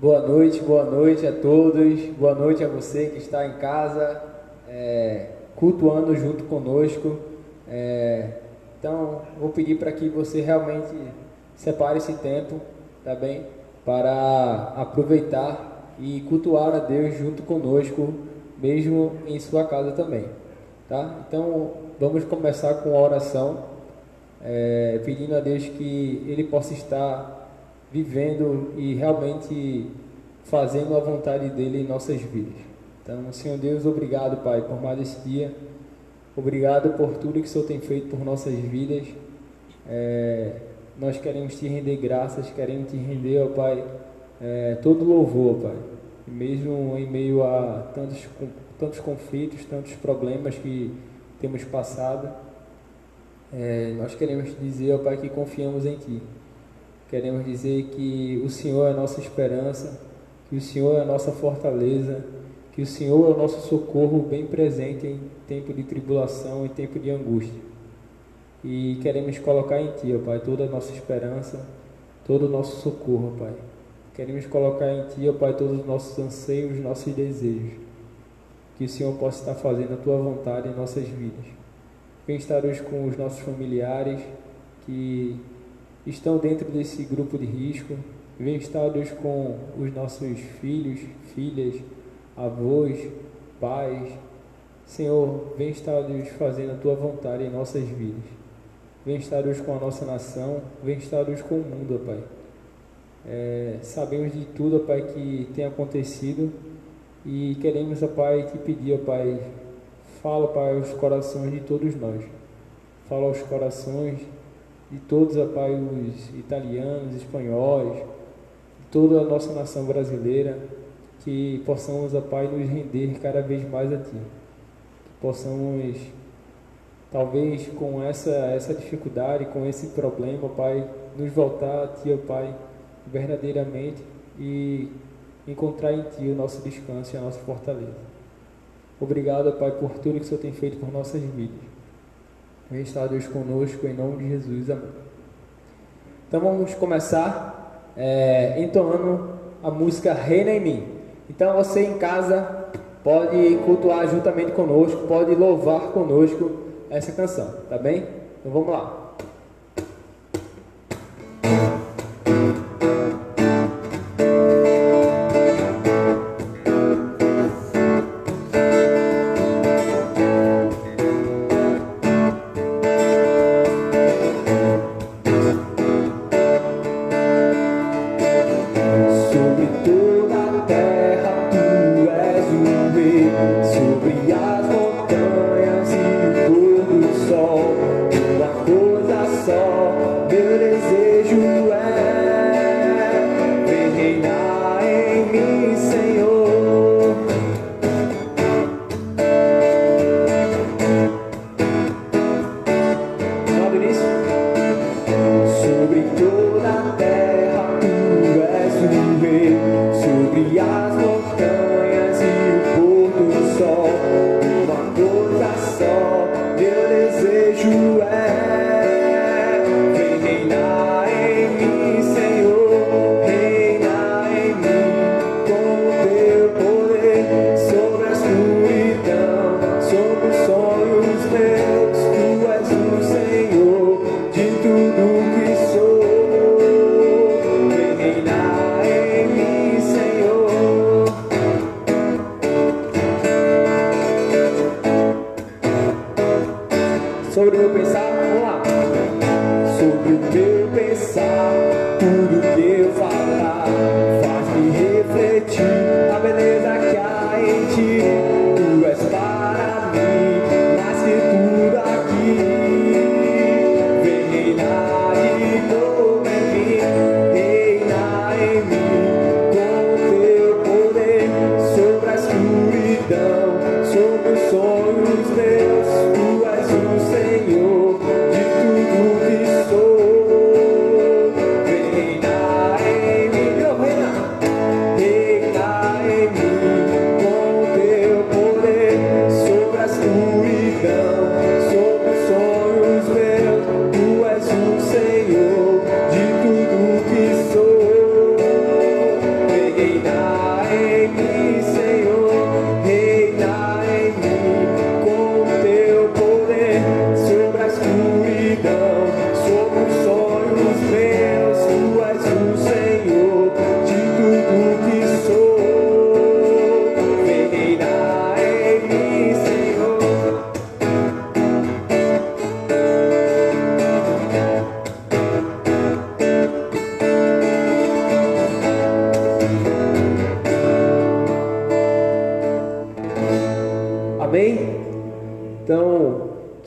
Boa noite a todos, boa noite a você que está em casa, cultuando junto conosco. Então, vou pedir para que você realmente separe esse tempo, tá bem? Para aproveitar e cultuar a Deus junto conosco, mesmo em sua casa também, tá? Então, vamos começar com a oração, pedindo a Deus que Ele possa estar vivendo e realmente fazendo a vontade dele em nossas vidas. Então, Senhor Deus, obrigado, Pai, por mais esse dia. Obrigado por tudo que o Senhor tem feito por nossas vidas. Nós queremos te render graças, queremos te render, ó Pai, todo louvor, Pai. E mesmo em meio a tantos conflitos, tantos problemas que temos passado, nós queremos te dizer, ó Pai, que confiamos em Ti. Queremos dizer que o Senhor é a nossa esperança, que o Senhor é a nossa fortaleza, que o Senhor é o nosso socorro bem presente em tempo de tribulação, em tempo de angústia. E queremos colocar em Ti, ó Pai, toda a nossa esperança, todo o nosso socorro, ó Pai. Queremos colocar em Ti, ó Pai, todos os nossos anseios, nossos desejos. Que o Senhor possa estar fazendo a Tua vontade em nossas vidas. Vem estar hoje com os nossos familiares que estão dentro desse grupo de risco. Vem estar, Deus, com os nossos filhos, filhas, avós, pais. Senhor, vem estar, Deus, fazendo a Tua vontade em nossas vidas. Vem estar, Deus, com a nossa nação. Vem estar, Deus, com o mundo, ó Pai. Sabemos de tudo, ó Pai, que tem acontecido e queremos, ó Pai, te pedir, ó Pai, fala, Pai, aos corações de todos nós. Fala aos corações de todos, ó Pai, os italianos, espanhóis, de toda a nossa nação brasileira, que possamos, ó Pai, nos render cada vez mais a Ti. Que possamos, talvez com essa dificuldade, com esse problema, ó Pai, nos voltar a Ti, ó Pai, verdadeiramente e encontrar em Ti o nosso descanso e a nossa fortaleza. Obrigado, ó Pai, por tudo que o Senhor tem feito por nossas vidas. Vem estar, Deus, conosco, em nome de Jesus, amém. Então vamos começar entoando a música Reina em Mim. Então você em casa pode cultuar juntamente conosco, pode louvar conosco essa canção, tá bem? Então vamos lá. Sobre toda a terra tu és o rei, sobre as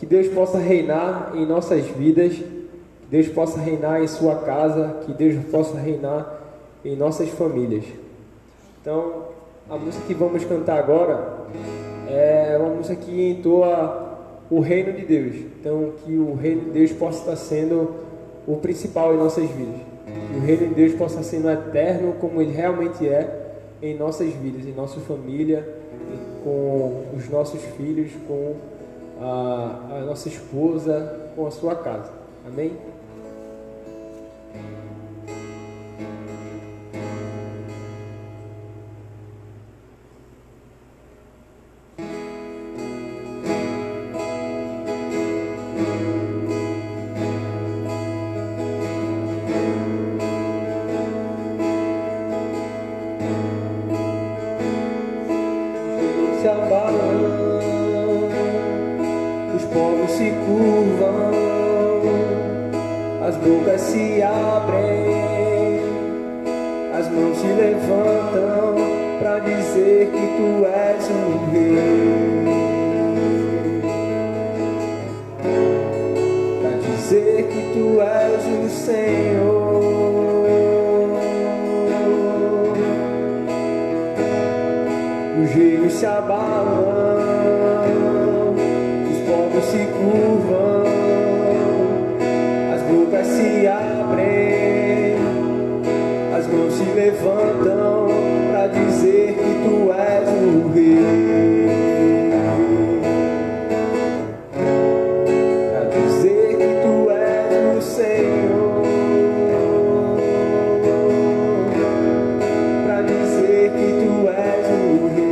que Deus possa reinar em nossas vidas, que Deus possa reinar em sua casa, que Deus possa reinar em nossas famílias. Então, a música que vamos cantar agora é uma música que entoa o reino de Deus. Então, que o reino de Deus possa estar sendo o principal em nossas vidas. Que o reino de Deus possa ser eterno como ele realmente é em nossas vidas, em nossa família, com os nossos filhos, com a nossa esposa, com a sua casa. Amém? Se abalam, os povos se curvam, as bocas se abrem, as mãos se levantam para dizer que tu és o rei, para dizer que tu és o Senhor. Os reinos se abalam, os povos se curvam, as bocas se abrem, as mãos se levantam para dizer que tu és o rei, para dizer que tu és o Senhor, para dizer que tu és o rei.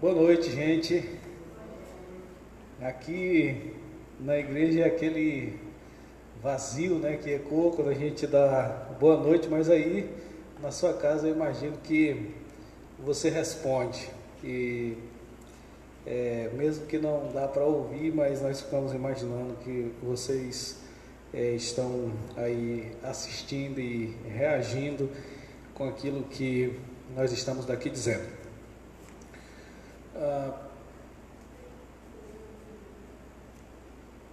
Boa noite, gente. Aqui na igreja é aquele vazio, né, que ecoa quando a gente dá boa noite, mas aí na sua casa eu imagino que você responde. E mesmo que não dá para ouvir, mas nós ficamos imaginando que vocês estão aí assistindo e reagindo com aquilo que nós estamos daqui dizendo.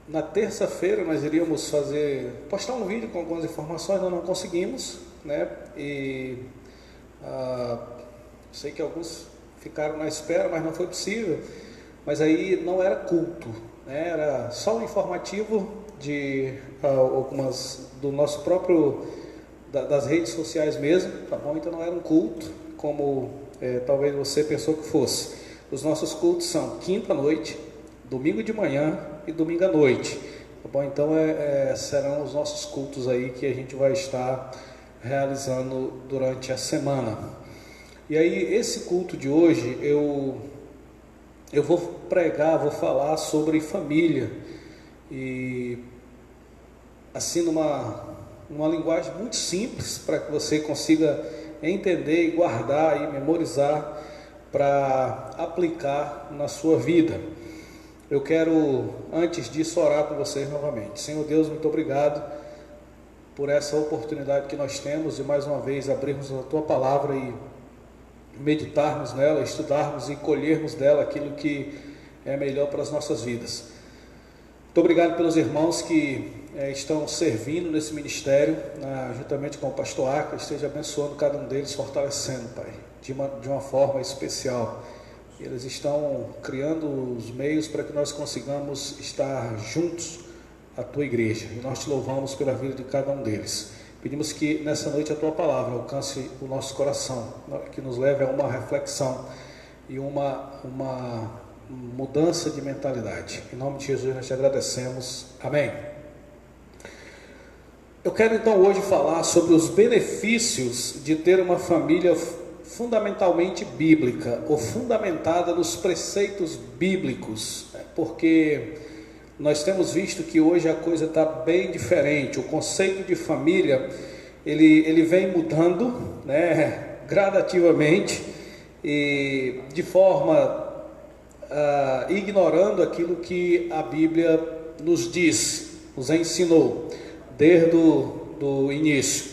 Na terça-feira nós iríamos postar um vídeo com algumas informações, nós não conseguimos, né? E sei que alguns ficaram na espera, mas não foi possível. Mas aí não era culto, né? Era só um informativo de algumas do nosso próprio das redes sociais mesmo, tá bom? Então não era um culto como talvez você pensou que fosse. Os nossos cultos são quinta à noite, domingo de manhã e domingo à noite, tá bom? Então serão os nossos cultos aí que a gente vai estar realizando durante a semana. E aí esse culto de hoje eu vou vou falar sobre família e assim numa linguagem muito simples para que você consiga entender e guardar e memorizar para aplicar na sua vida. Eu quero, antes disso, orar com vocês novamente. Senhor Deus, muito obrigado por essa oportunidade que nós temos de mais uma vez abrirmos a Tua Palavra e meditarmos nela, estudarmos e colhermos dela aquilo que é melhor para as nossas vidas. Muito obrigado pelos irmãos que estão servindo nesse ministério, juntamente com o pastor Acre. Esteja abençoando cada um deles, fortalecendo, Pai, de uma forma especial. Eles estão criando os meios para que nós consigamos estar juntos à Tua igreja, e nós Te louvamos pela vida de cada um deles. Pedimos que nessa noite a Tua Palavra alcance o nosso coração, que nos leve a uma reflexão e uma mudança de mentalidade. Em nome de Jesus nós Te agradecemos. Amém. Eu quero então hoje falar sobre os benefícios de ter uma família fundamentalmente bíblica, ou fundamentada nos preceitos bíblicos, porque nós temos visto que hoje a coisa está bem diferente. O conceito de família ele vem mudando, né, gradativamente, e de forma ignorando aquilo que a Bíblia nos diz, nos ensinou desde o início.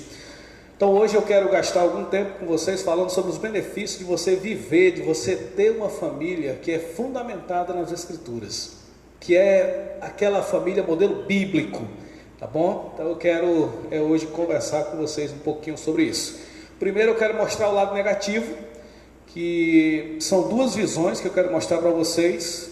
Então hoje eu quero gastar algum tempo com vocês falando sobre os benefícios de você viver, de você ter uma família que é fundamentada nas Escrituras, que é aquela família modelo bíblico, tá bom? Então eu quero hoje conversar com vocês um pouquinho sobre isso. Primeiro eu quero mostrar o lado negativo, que são duas visões que eu quero mostrar para vocês,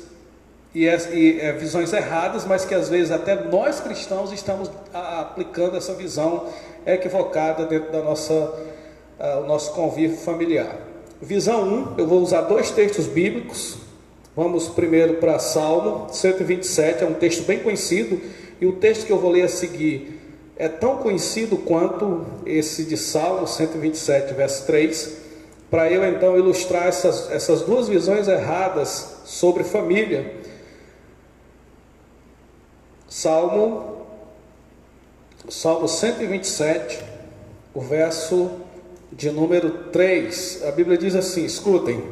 visões erradas, mas que às vezes até nós cristãos estamos aplicando essa visão equivocada dentro da o nosso convívio familiar. Visão 1, eu vou usar dois textos bíblicos. Vamos primeiro para Salmo 127, é um texto bem conhecido, e o texto que eu vou ler a seguir é tão conhecido quanto esse de Salmo 127, verso 3, para eu então ilustrar essas duas visões erradas sobre família. Salmo 127, o verso de número 3, a Bíblia diz assim, escutem: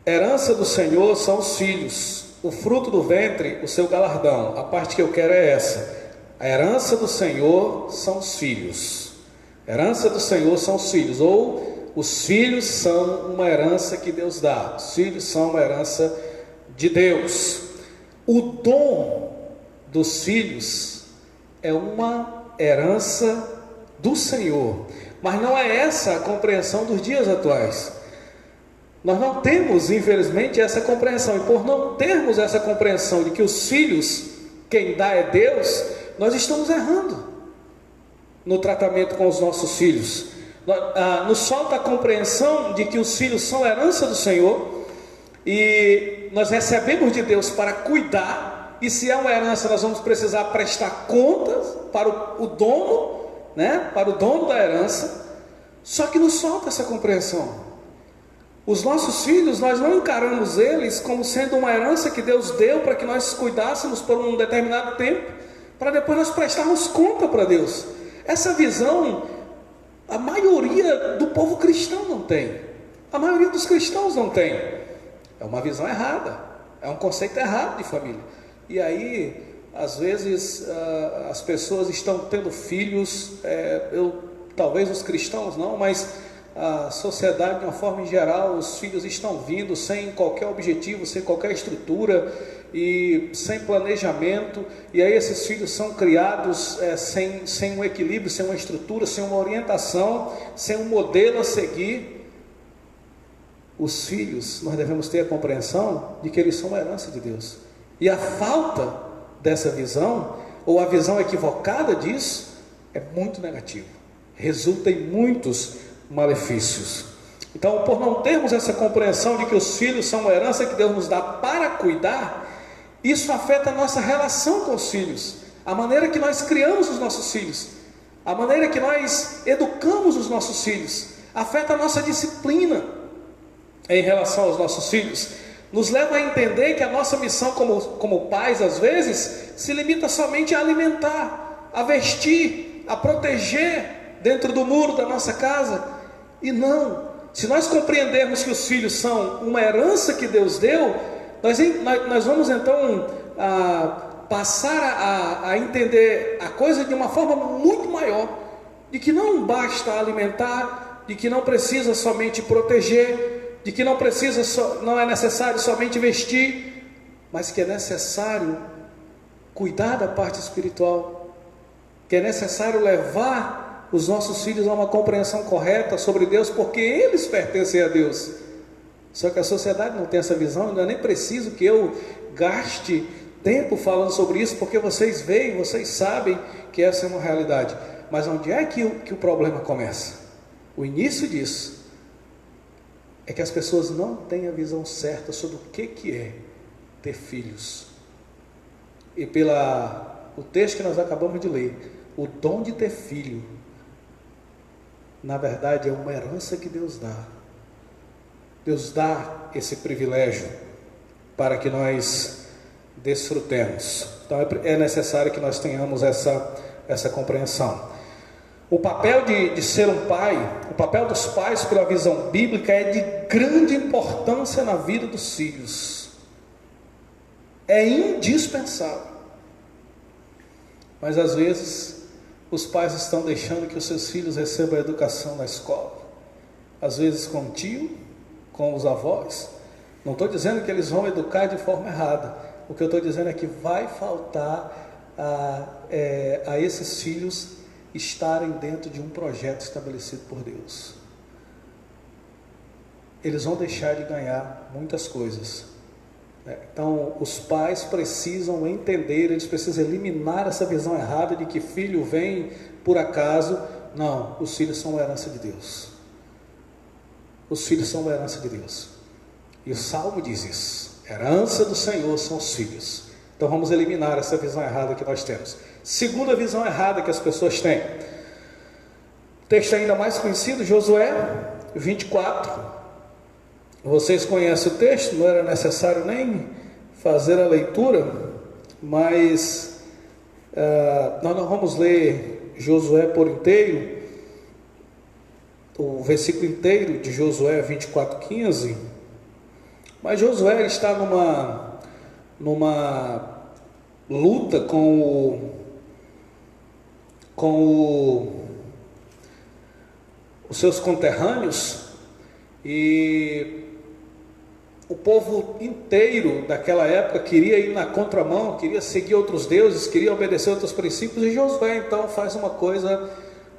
herança do Senhor são os filhos, o fruto do ventre, o seu galardão. A parte que eu quero é essa: a herança do Senhor são os filhos. Herança do Senhor são os filhos, ou os filhos são uma herança que Deus dá. Os filhos são uma herança de Deus. O dom dos filhos é uma herança do Senhor, mas não é essa a compreensão dos dias atuais. Nós não temos, infelizmente, essa compreensão, e por não termos essa compreensão de que os filhos, quem dá é Deus, nós estamos errando no tratamento com os nossos filhos. Nos falta a compreensão de que os filhos são herança do Senhor, e nós recebemos de Deus para cuidar, e se é uma herança nós vamos precisar prestar contas para o dono, né? Para o dono da herança. Só que nos falta essa compreensão. Os nossos filhos, nós não encaramos eles como sendo uma herança que Deus deu para que nós cuidássemos por um determinado tempo, para depois nós prestarmos conta para Deus. Essa visão, a maioria do povo cristão não tem. A maioria dos cristãos não tem. É uma visão errada, é um conceito errado de família. E aí, às vezes, as pessoas estão tendo filhos, talvez os cristãos não, mas a sociedade, de uma forma em geral, os filhos estão vindo sem qualquer objetivo, sem qualquer estrutura e sem planejamento, e aí esses filhos são criados sem um equilíbrio, sem uma estrutura, sem uma orientação, sem um modelo a seguir. Os filhos, nós devemos ter a compreensão de que eles são uma herança de Deus, e a falta dessa visão, ou a visão equivocada disso, é muito negativo, resulta em muitos malefícios. Então, por não termos essa compreensão de que os filhos são uma herança que Deus nos dá para cuidar, isso afeta a nossa relação com os filhos, a maneira que nós criamos os nossos filhos, a maneira que nós educamos os nossos filhos, afeta a nossa disciplina em relação aos nossos filhos, nos leva a entender que a nossa missão como pais, às vezes, se limita somente a alimentar, a vestir, a proteger dentro do muro da nossa casa. E não, se nós compreendermos que os filhos são uma herança que Deus deu, nós vamos então passar a entender a coisa de uma forma muito maior, de que não basta alimentar, de que não precisa somente proteger, de que não é necessário somente vestir, mas que é necessário cuidar da parte espiritual, que é necessário levar os nossos filhos a uma compreensão correta sobre Deus, porque eles pertencem a Deus. Só que a sociedade não tem essa visão, não é nem preciso que eu gaste tempo falando sobre isso, porque vocês veem, vocês sabem que essa é uma realidade. Mas onde é que o problema começa? O início disso é que as pessoas não têm a visão certa sobre o que é ter filhos. E o texto que nós acabamos de ler, o dom de ter filho, na verdade é uma herança que Deus dá. Deus dá esse privilégio para que nós desfrutemos. Então é necessário que nós tenhamos essa compreensão. O papel de ser um pai, o papel dos pais pela visão bíblica é de grande importância na vida dos filhos. É indispensável. Mas às vezes os pais estão deixando que os seus filhos recebam a educação na escola, às vezes com o tio, com os avós. Não estou dizendo que eles vão educar de forma errada, o que eu estou dizendo é que vai faltar a esses filhos estarem dentro de um projeto estabelecido por Deus. Eles vão deixar de ganhar muitas coisas. Então, os pais precisam entender, eles precisam eliminar essa visão errada de que filho vem por acaso. Não, os filhos são uma herança de Deus. Os filhos são uma herança de Deus. E o Salmo diz isso: herança do Senhor são os filhos. Então vamos eliminar essa visão errada que nós temos. Segunda visão errada que as pessoas têm. Texto ainda mais conhecido, Josué 24. Vocês conhecem o texto, não era necessário nem fazer a leitura, mas nós não vamos ler Josué por inteiro, o versículo inteiro de Josué 24:15, mas Josué está numa luta com os seus conterrâneos, e o povo inteiro daquela época queria ir na contramão, queria seguir outros deuses, queria obedecer outros princípios, e Josué então faz uma coisa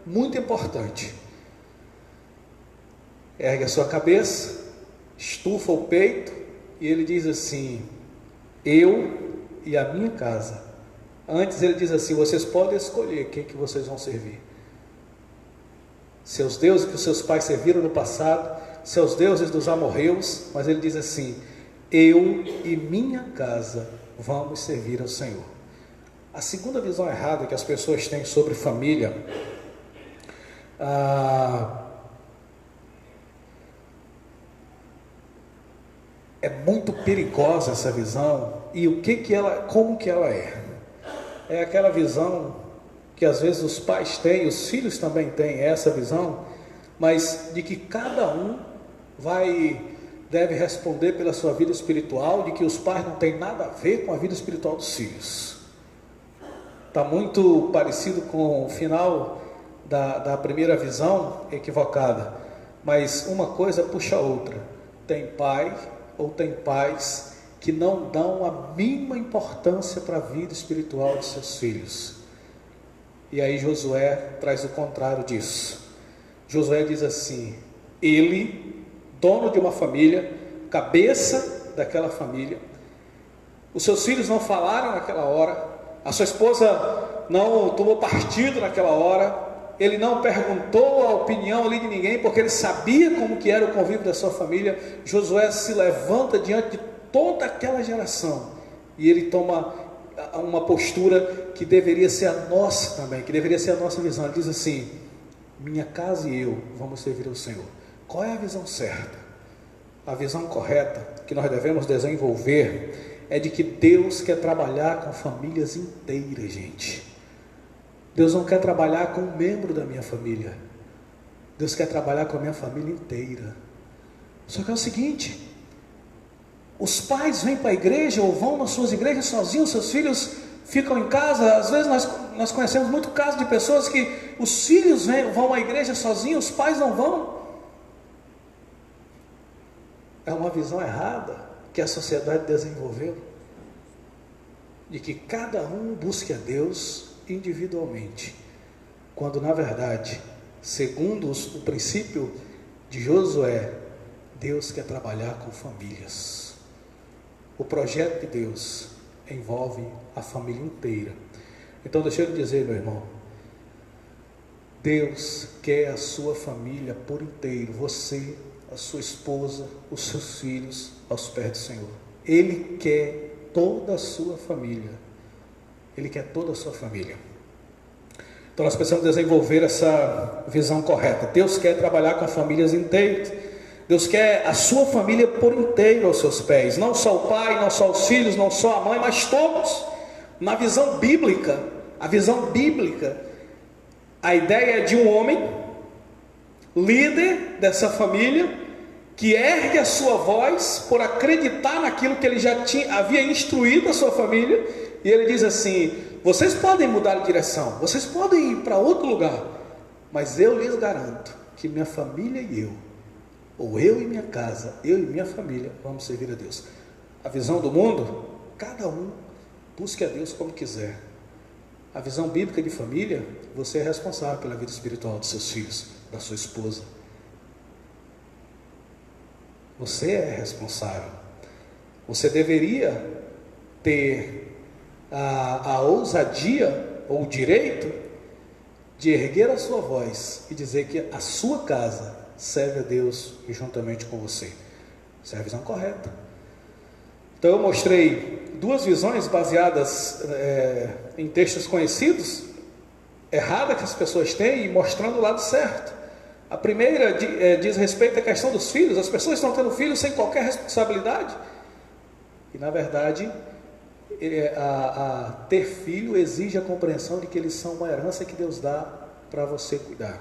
muito importante. Ergue a sua cabeça, estufa o peito, e ele diz assim: eu e a minha casa. Antes ele diz assim: vocês podem escolher quem que vocês vão servir. Seus deuses que os seus pais serviram no passado, seus deuses dos amorreus, mas ele diz assim: eu e minha casa vamos servir ao Senhor. A segunda visão errada que as pessoas têm sobre família, é muito perigosa essa visão. E como que ela é? É aquela visão que às vezes os pais têm, os filhos também têm essa visão, mas de que cada um deve responder pela sua vida espiritual, de que os pais não têm nada a ver com a vida espiritual dos filhos. Está muito parecido com o final da primeira visão equivocada, mas uma coisa puxa a outra. Tem pai ou tem pais que não dão a mínima importância para a vida espiritual de seus filhos. E aí Josué traz o contrário disso. Josué diz assim: ele, dono de uma família, cabeça daquela família, os seus filhos não falaram naquela hora, a sua esposa não tomou partido naquela hora, ele não perguntou a opinião ali de ninguém, porque ele sabia como que era o convívio da sua família. Josué se levanta diante de toda aquela geração e ele toma uma postura que deveria ser a nossa também, que deveria ser a nossa visão. Ele diz assim: minha casa e eu vamos servir ao Senhor. Qual é a visão certa? A visão correta que nós devemos desenvolver é de que Deus quer trabalhar com famílias inteiras, gente. Deus não quer trabalhar com um membro da minha família. Deus quer trabalhar com a minha família inteira. Só que é o seguinte: os pais vêm para a igreja ou vão nas suas igrejas sozinhos, seus filhos ficam em casa. Às vezes nós conhecemos muito casos de pessoas que os filhos vão à igreja sozinhos, os pais não vão. É uma visão errada que a sociedade desenvolveu, de que cada um busque a Deus individualmente, quando na verdade, segundo o princípio de Josué, Deus quer trabalhar com famílias. O projeto de Deus envolve a família inteira. Então deixa eu lhe dizer, meu irmão, Deus quer a sua família por inteiro, você, a sua esposa, os seus filhos, aos pés do Senhor. Ele quer toda a sua família. Ele quer toda a sua família. Então nós precisamos desenvolver essa visão correta. Deus quer trabalhar com famílias inteiras. Deus quer a sua família por inteiro aos seus pés. Não só o pai, não só os filhos, não só a mãe, mas todos. Na visão bíblica, a ideia é de um homem, líder dessa família, que ergue a sua voz por acreditar naquilo que ele já havia instruído a sua família, e ele diz assim: vocês podem mudar de direção, vocês podem ir para outro lugar, mas eu lhes garanto que minha família e eu, ou eu e minha casa, eu e minha família, vamos servir a Deus. A visão do mundo, cada um busque a Deus como quiser. A visão bíblica de família, você é responsável pela vida espiritual dos seus filhos, da sua esposa. Você é responsável. Você deveria ter a ousadia ou o direito de erguer a sua voz e dizer que a sua casa serve a Deus juntamente com você. Essa é a visão correta. Então eu mostrei duas visões baseadas em textos conhecidos, errada que as pessoas têm, e mostrando o lado certo. A primeira diz respeito à questão dos filhos. As pessoas estão tendo filhos sem qualquer responsabilidade. E na verdade, ter filho exige a compreensão de que eles são uma herança que Deus dá para você cuidar.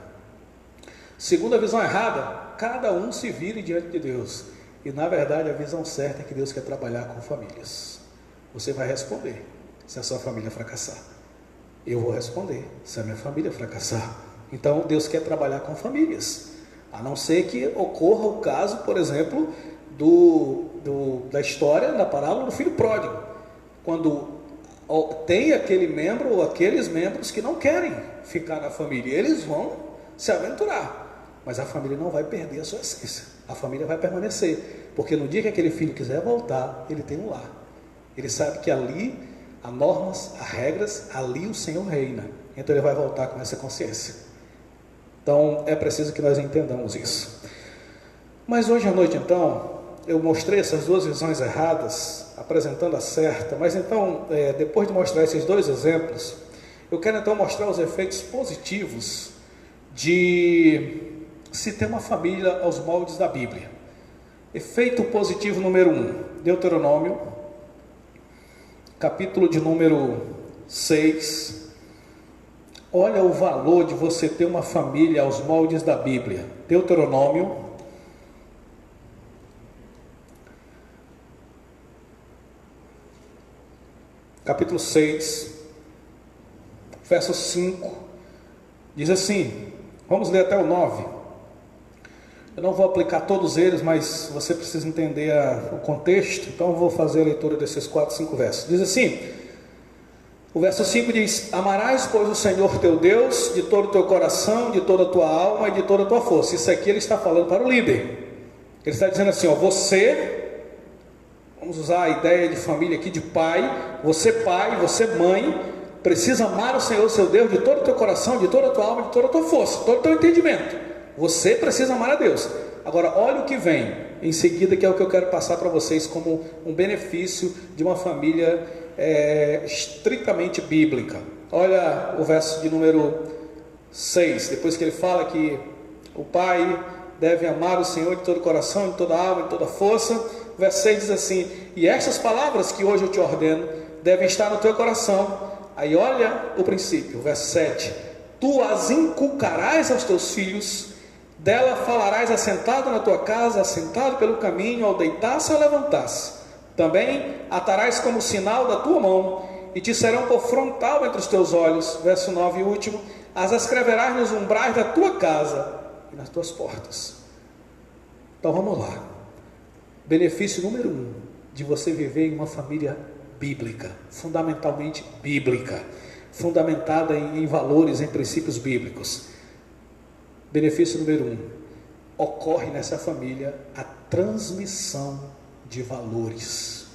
Segunda visão errada: cada um se vire diante de Deus. E na verdade a visão certa é que Deus quer trabalhar com famílias. Você vai responder se a sua família fracassar. Eu vou responder se a minha família fracassar. Então Deus quer trabalhar com famílias, a não ser que ocorra o caso, por exemplo, da história da parábola do filho pródigo, quando tem aquele membro ou aqueles membros que não querem ficar na família. Eles vão se aventurar, mas a família não vai perder a sua essência, a família vai permanecer, porque no dia que aquele filho quiser voltar, ele tem um lar, ele sabe que ali há normas, há regras, ali o Senhor reina, então ele vai voltar com essa consciência. Então é preciso que nós entendamos isso. Mas hoje à noite então, eu mostrei essas duas visões erradas, apresentando a certa, mas então, depois de mostrar esses dois exemplos, eu quero então mostrar os efeitos positivos de se ter uma família aos moldes da Bíblia. Efeito positivo número 1, Deuteronômio, capítulo de número 6. Olha o valor de você ter uma família aos moldes da Bíblia. Deuteronômio, capítulo 6, verso 5, diz assim, vamos ler até o 9. Eu não vou aplicar todos eles, mas você precisa entender o contexto, então eu vou fazer a leitura desses 4, 5 versos. Diz assim, o verso 5 diz, amarás, pois, o Senhor teu Deus de todo o teu coração, de toda a tua alma e de toda a tua força. Isso aqui ele está falando para o líder. Ele está dizendo assim, ó, você, vamos usar a ideia de família aqui, de pai, você mãe, precisa amar o Senhor seu Deus de todo o teu coração, de toda a tua alma, de toda a tua força, todo o teu entendimento. Você precisa amar a Deus. Agora, olha o que vem em seguida, que é o que eu quero passar para vocês como um benefício de uma família estritamente bíblica. Olha o verso de número 6, depois que ele fala que o pai deve amar o Senhor de todo o coração, de toda a alma, de toda a força. O verso 6 diz assim, e estas palavras que hoje eu te ordeno, devem estar no teu coração. Aí olha o princípio, o verso 7, tu as inculcarás aos teus filhos, dela falarás assentado na tua casa, assentado pelo caminho, ao deitar-se ou levantar-se. Também atarás como sinal da tua mão, e te serão por frontal entre os teus olhos. Verso 9 e último, as escreverás nos umbrais da tua casa e nas tuas portas. Então vamos lá. Benefício número 1 de você viver em uma família bíblica, fundamentalmente bíblica, fundamentada em valores, em princípios bíblicos. Benefício número 1, ocorre nessa família a transmissão de valores.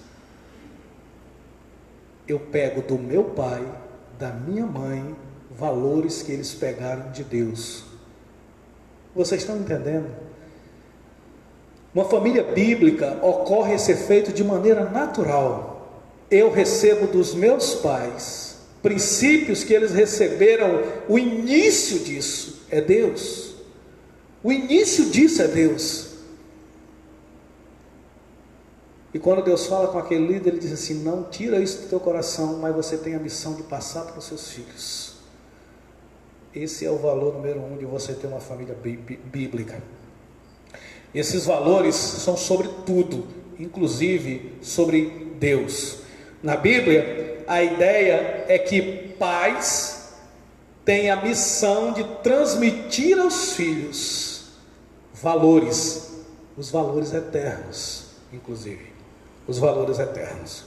Eu pego do meu pai, da minha mãe, valores que eles pegaram de Deus. Vocês estão entendendo? Uma família bíblica ocorre esse efeito de maneira natural. Eu recebo dos meus pais princípios que eles receberam, o início disso é Deus. O início disso é Deus. E quando Deus fala com aquele líder, ele diz assim, não tira isso do teu coração, mas você tem a missão de passar para os seus filhos. Esse é o valor número 1 de você ter uma família bíblica. Esses valores são sobre tudo, inclusive sobre Deus. Na Bíblia, a ideia é que pais têm a missão de transmitir aos filhos valores, os valores eternos, inclusive, os valores eternos.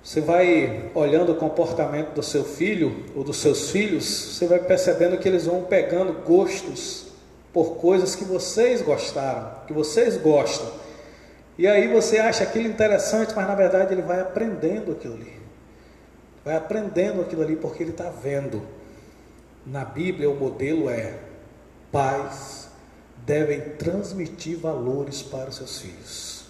Você vai olhando o comportamento do seu filho ou dos seus filhos, você vai percebendo que eles vão pegando gostos por coisas que vocês gostaram, que vocês gostam. E aí você acha aquilo interessante, mas na verdade ele vai aprendendo aquilo ali. Vai aprendendo aquilo ali porque ele está vendo. Na Bíblia o modelo é: pais devem transmitir valores para os seus filhos.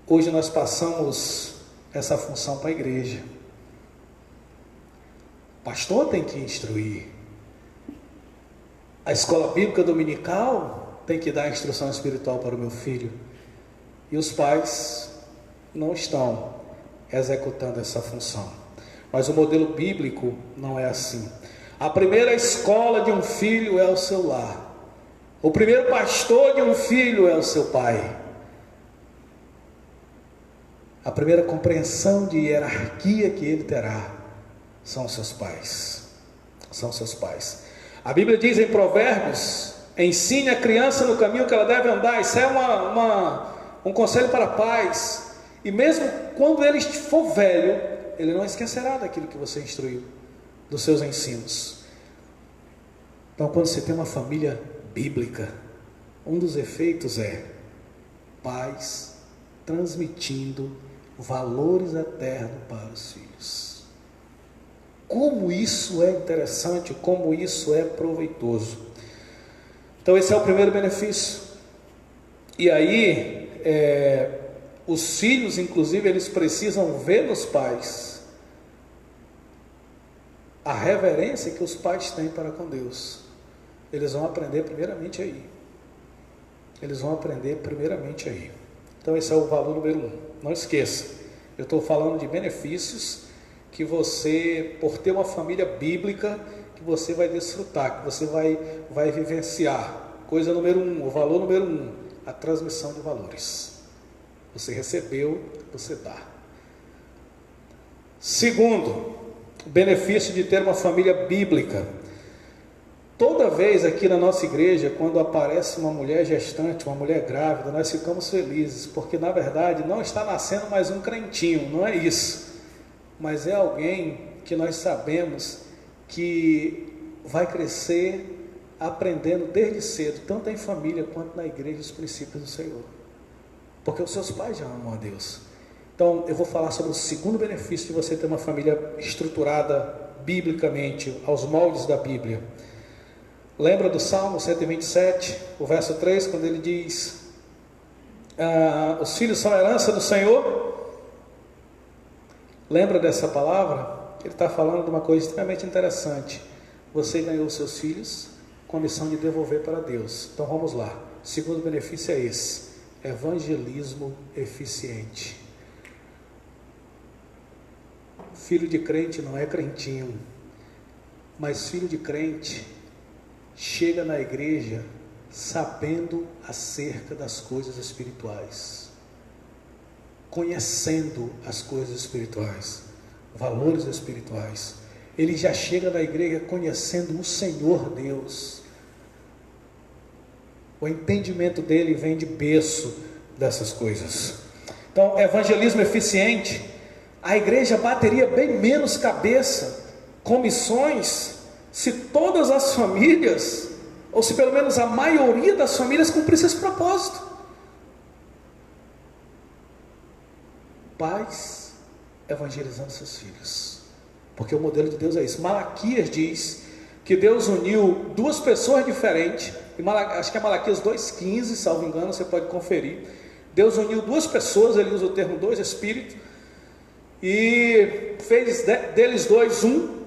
Hoje nós passamos essa função para a igreja. O pastor tem que instruir. A escola bíblica dominical tem que dar instrução espiritual para o meu filho. E os pais não estão executando essa função. Mas o modelo bíblico não é assim. A primeira escola de um filho é o seu lar. O primeiro pastor de um filho é o seu pai. A primeira compreensão de hierarquia que ele terá são seus pais. São seus pais. A Bíblia diz em Provérbios: ensine a criança no caminho que ela deve andar. Isso é um conselho para pais. E mesmo quando ele for velho, ele não esquecerá daquilo que você instruiu, dos seus ensinos. Então, quando você tem uma família bíblica, um dos efeitos é pais transmitindo valores eternos para os filhos. Como isso é interessante, como isso é proveitoso. Então esse é o primeiro benefício. E aí, os filhos, inclusive, eles precisam ver nos pais a reverência que os pais têm para com Deus. Eles vão aprender primeiramente aí. Eles vão aprender primeiramente aí. Então esse é o valor número 1. Não esqueça, eu estou falando de benefícios que você, por ter uma família bíblica, que você vai desfrutar, que você vai vivenciar. Coisa número 1, o valor número 1, a transmissão de valores. Você recebeu, você dá. Segundo, o benefício de ter uma família bíblica. Toda vez aqui na nossa igreja, quando aparece uma mulher gestante, uma mulher grávida, nós ficamos felizes, porque na verdade não está nascendo mais um crentinho, não é isso, mas é alguém que nós sabemos que vai crescer aprendendo desde cedo, tanto em família quanto na igreja, os princípios do Senhor, porque os seus pais já amam a Deus. Então eu vou falar sobre o segundo benefício de você ter uma família estruturada biblicamente, aos moldes da Bíblia. Lembra do Salmo 127, o verso 3, quando ele diz: os filhos são a herança do Senhor? Lembra dessa palavra? Ele está falando de uma coisa extremamente interessante. Você ganhou seus filhos com a missão de devolver para Deus. Então vamos lá. O segundo benefício é esse: evangelismo eficiente. Filho de crente não é crentinho, mas filho de crente chega na igreja sabendo acerca das coisas espirituais, conhecendo as coisas espirituais, valores espirituais. Ele já chega na igreja conhecendo o Senhor Deus. O entendimento dele vem de berço dessas coisas. Então, evangelismo eficiente, a igreja bateria bem menos cabeça com missões se todas as famílias, ou se pelo menos a maioria das famílias, cumprisse esse propósito. Pais evangelizando seus filhos, porque o modelo de Deus é isso. Malaquias diz que Deus uniu duas pessoas diferentes, acho que é Malaquias 2,15, salvo engano, você pode conferir. Deus uniu duas pessoas, ele usa o termo dois espíritos, e fez deles dois um.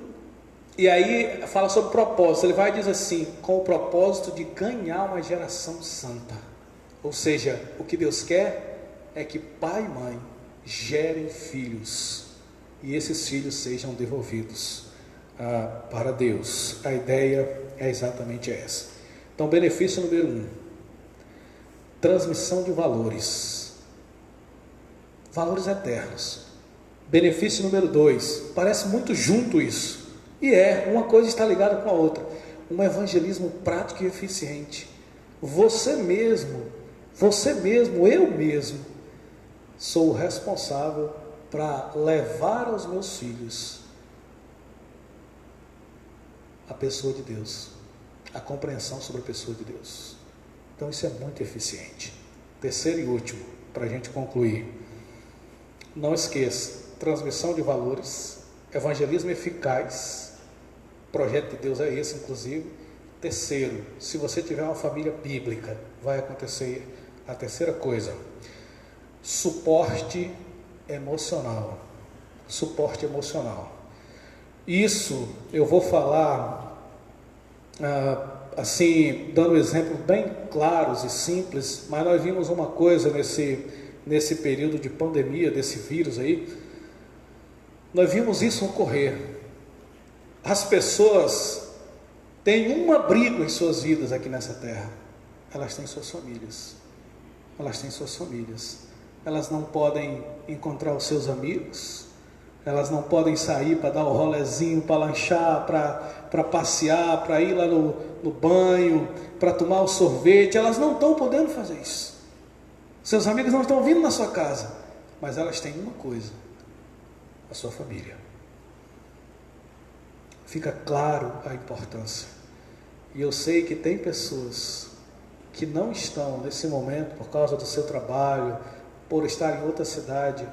E aí fala sobre propósito. Ele vai dizer assim: com o propósito de ganhar uma geração santa. Ou seja, o que Deus quer é que pai e mãe gerem filhos, e esses filhos sejam devolvidos para Deus. A ideia é exatamente essa. Então, benefício número 1, transmissão de valores, valores eternos. Benefício número 2, parece muito junto isso, e uma coisa está ligada com a outra: um evangelismo prático e eficiente. Você mesmo, eu mesmo, sou o responsável para levar aos meus filhos a pessoa de Deus, a compreensão sobre a pessoa de Deus. Então isso é muito eficiente. Terceiro e último, para a gente concluir, não esqueça: transmissão de valores, evangelismo eficaz. O projeto de Deus é esse, inclusive. Terceiro, se você tiver uma família bíblica, vai acontecer a terceira coisa: suporte emocional. Suporte emocional. Isso eu vou falar assim, dando exemplos bem claros e simples, mas nós vimos uma coisa nesse período de pandemia, desse vírus aí. Nós vimos isso ocorrer. As pessoas têm um abrigo em suas vidas aqui nessa terra: elas têm suas famílias. Elas têm suas famílias. Elas não podem encontrar os seus amigos, elas não podem sair para dar o rolezinho, para lanchar, para passear, para ir lá no banho, para tomar o sorvete. Elas não estão podendo fazer isso. Seus amigos não estão vindo na sua casa, mas elas têm uma coisa: a sua família. Fica claro a importância. E eu sei que tem pessoas que não estão nesse momento, por causa do seu trabalho, por estar em outra cidade,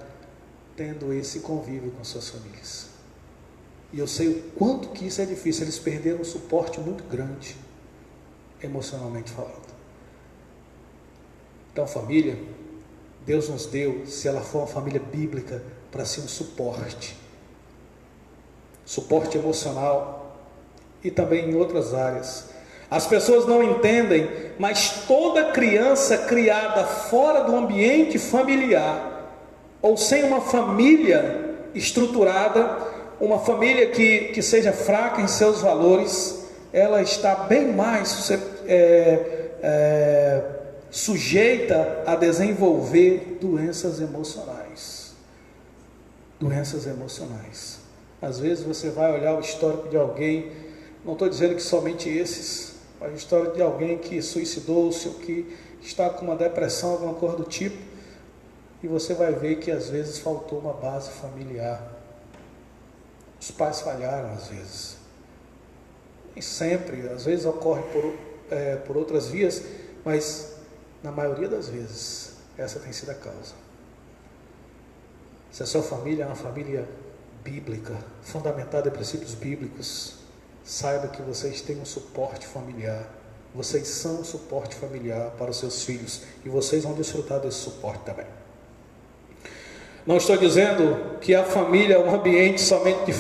tendo esse convívio com suas famílias. E eu sei o quanto que isso é difícil. Eles perderam um suporte muito grande, emocionalmente falando. Então, família, Deus nos deu, se ela for uma família bíblica, para ser um suporte emocional, e também em outras áreas. As pessoas não entendem, mas toda criança criada fora do ambiente familiar, ou sem uma família estruturada, uma família que seja fraca em seus valores, ela está bem mais sujeita a desenvolver doenças emocionais. Doenças emocionais. Às vezes você vai olhar o histórico de alguém, não estou dizendo que somente esses, mas a história de alguém que suicidou-se, ou que está com uma depressão, alguma coisa do tipo, e você vai ver que às vezes faltou uma base familiar. Os pais falharam às vezes. Nem sempre, às vezes ocorre por outras vias, mas na maioria das vezes essa tem sido a causa. Se a sua família é uma família bíblica, fundamentada em princípios bíblicos, saiba que vocês têm um suporte familiar. Vocês são um suporte familiar para os seus filhos, e vocês vão desfrutar desse suporte também. Não estou dizendo que a família é um ambiente somente de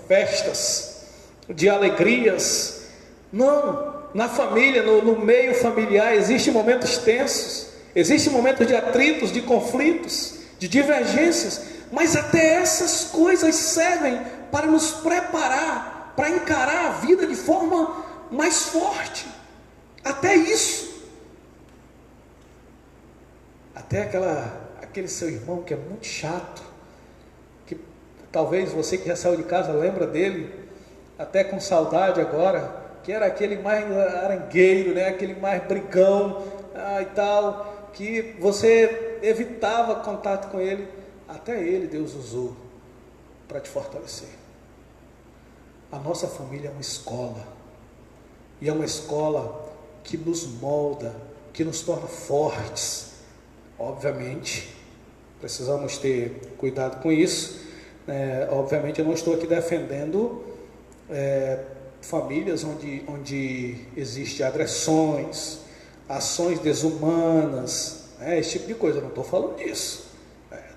festas, de alegrias. Não, na família, no meio familiar, existem momentos tensos, existem momentos de atritos, de conflitos, de divergências, mas até essas coisas servem para nos preparar, para encarar a vida de forma mais forte. Até isso. Até aquele seu irmão que é muito chato, que talvez você que já saiu de casa lembra dele, até com saudade agora, que era aquele mais arangueiro, né? Aquele mais brigão e tal, que você evitava contato com ele. Até ele Deus usou para te fortalecer. A nossa família é uma escola, e é uma escola que nos molda, que nos torna fortes. Obviamente, precisamos ter cuidado com isso. Obviamente, eu não estou aqui defendendo famílias onde existem agressões, ações desumanas, esse tipo de coisa. Eu não estou falando disso.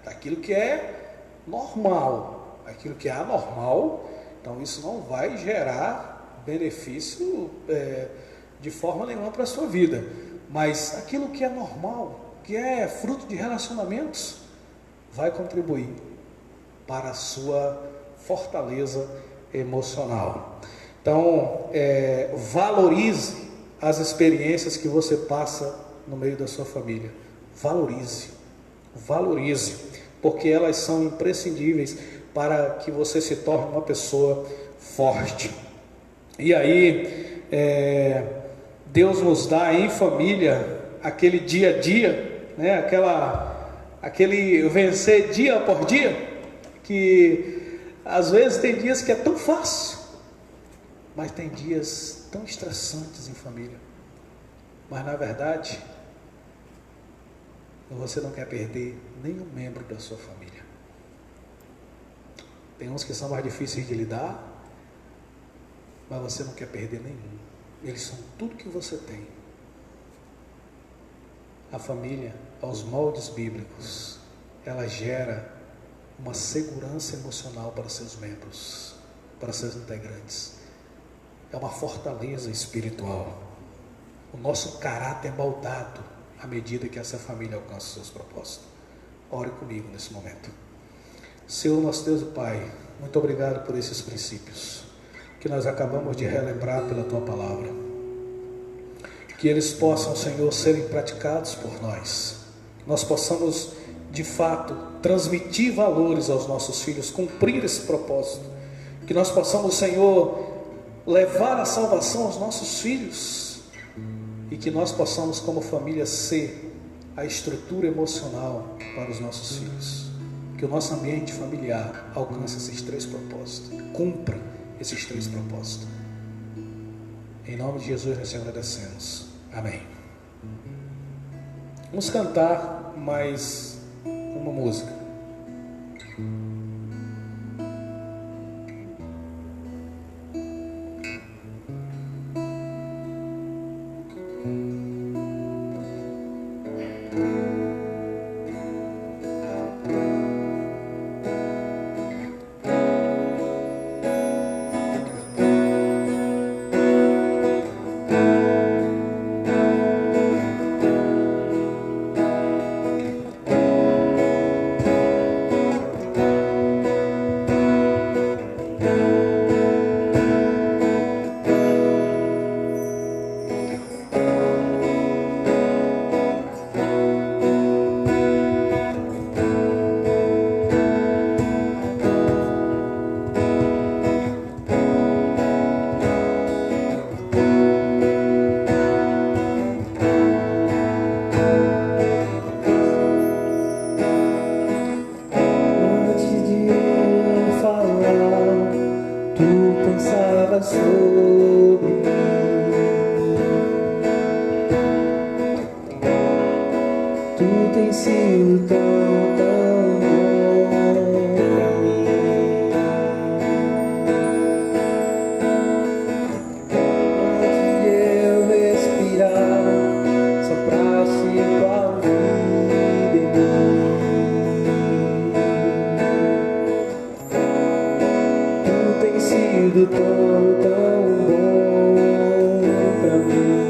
Daquilo que é normal, aquilo que é anormal, então isso não vai gerar benefício de forma nenhuma para a sua vida. Mas aquilo que é normal, que é fruto de relacionamentos, vai contribuir para a sua fortaleza emocional. Então, valorize as experiências que você passa no meio da sua família. Valorize, porque elas são imprescindíveis para que você se torne uma pessoa forte. E aí, Deus nos dá em família aquele dia a dia, né? Aquele vencer dia por dia, que às vezes tem dias que é tão fácil, mas tem dias tão estressantes em família. Mas na verdade, você não quer perder nenhum membro da sua família. Tem uns que são mais difíceis de lidar, mas você não quer perder nenhum. Eles são tudo que você tem. A família, aos moldes bíblicos, ela gera uma segurança emocional para seus membros, para seus integrantes. É uma fortaleza espiritual. O nosso caráter é moldado à medida que essa família alcança os seus propósitos. Ore comigo nesse momento. Senhor, nosso Deus e Pai, muito obrigado por esses princípios que nós acabamos de relembrar pela Tua Palavra. Que eles possam, Senhor, serem praticados por nós. Nós possamos, de fato, transmitir valores aos nossos filhos, cumprir esse propósito. Que nós possamos, Senhor, levar a salvação aos nossos filhos. E que nós possamos, como família, ser a estrutura emocional para os nossos filhos. Que o nosso ambiente familiar alcance esses 3 propósitos. Cumpra esses 3 propósitos. Em nome de Jesus nós te agradecemos. Amém. Vamos cantar mais uma música. lançava sobre mim. Tu tens sido tão, tão bom pra mim. Antes de eu respirar, sopraste tua vida em mim. Tu tens sido tão, tão bom pra mim.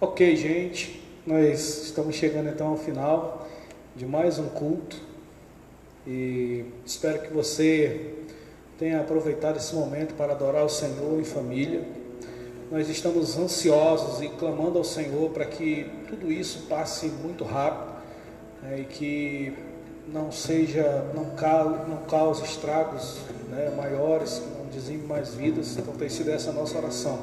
Ok, gente, nós estamos chegando então ao final de mais um culto e espero que você tenha aproveitado esse momento para adorar o Senhor em família. Nós estamos ansiosos e clamando ao Senhor para que tudo isso passe muito rápido, né, e que não cause estragos, né, maiores, que não dizime mais vidas. Então tem sido essa a nossa oração.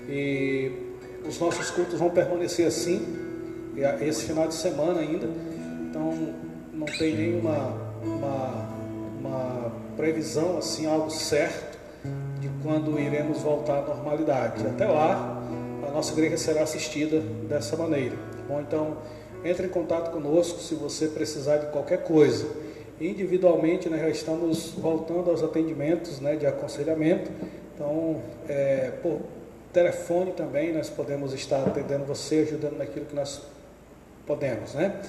E os nossos cultos vão permanecer assim, esse final de semana ainda. Então não tem nenhuma uma previsão, assim, algo certo de quando iremos voltar à normalidade. Até lá, a nossa igreja será assistida dessa maneira. Bom, então entre em contato conosco se você precisar de qualquer coisa. Individualmente, nós já estamos voltando aos atendimentos, né, de aconselhamento. Então, por telefone também, nós podemos estar atendendo você, ajudando naquilo que nós podemos, né?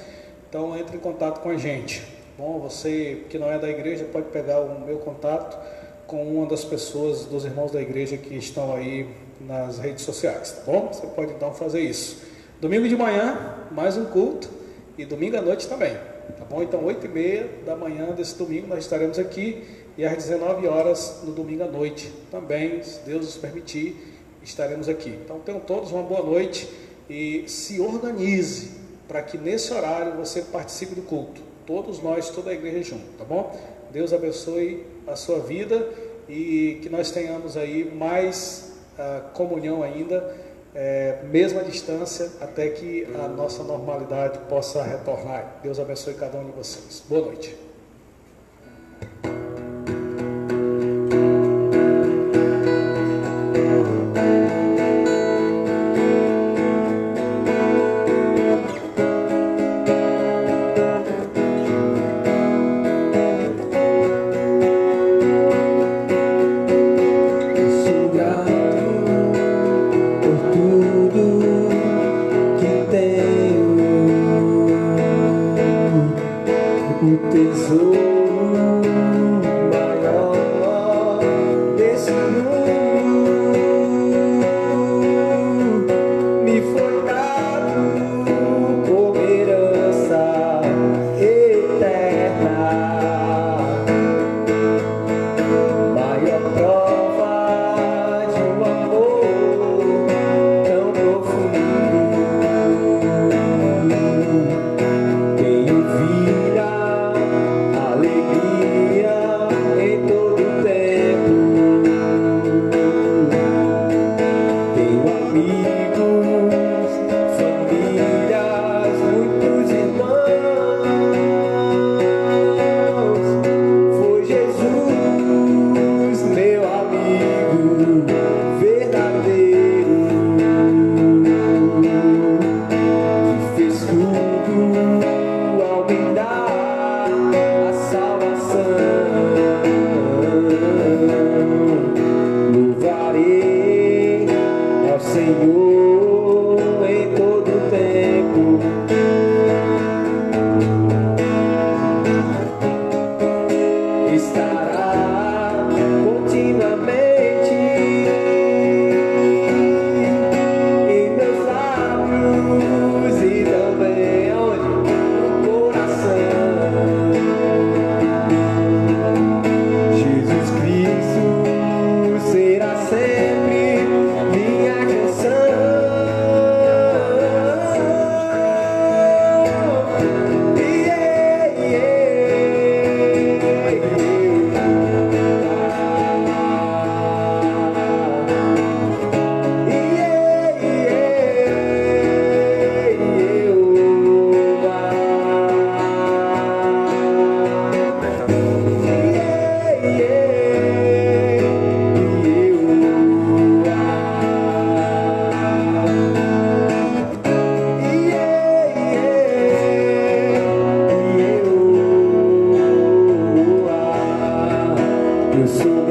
Então, entre em contato com a gente. Bom, você que não é da igreja pode pegar o meu contato com uma das pessoas, dos irmãos da igreja que estão aí nas redes sociais, tá bom? Você pode então fazer isso. Domingo de manhã, mais um culto, e domingo à noite também, tá bom? Então 8h30 da manhã desse domingo nós estaremos aqui, e às 19 horas no domingo à noite também, se Deus nos permitir, estaremos aqui. Então tenham todos uma boa noite e se organize para que nesse horário você participe do culto. Todos nós, toda a igreja junto, tá bom? Deus abençoe a sua vida e que nós tenhamos aí mais comunhão ainda, mesmo à distância, até que a nossa normalidade possa retornar. Deus abençoe cada um de vocês. Boa noite. Eu sou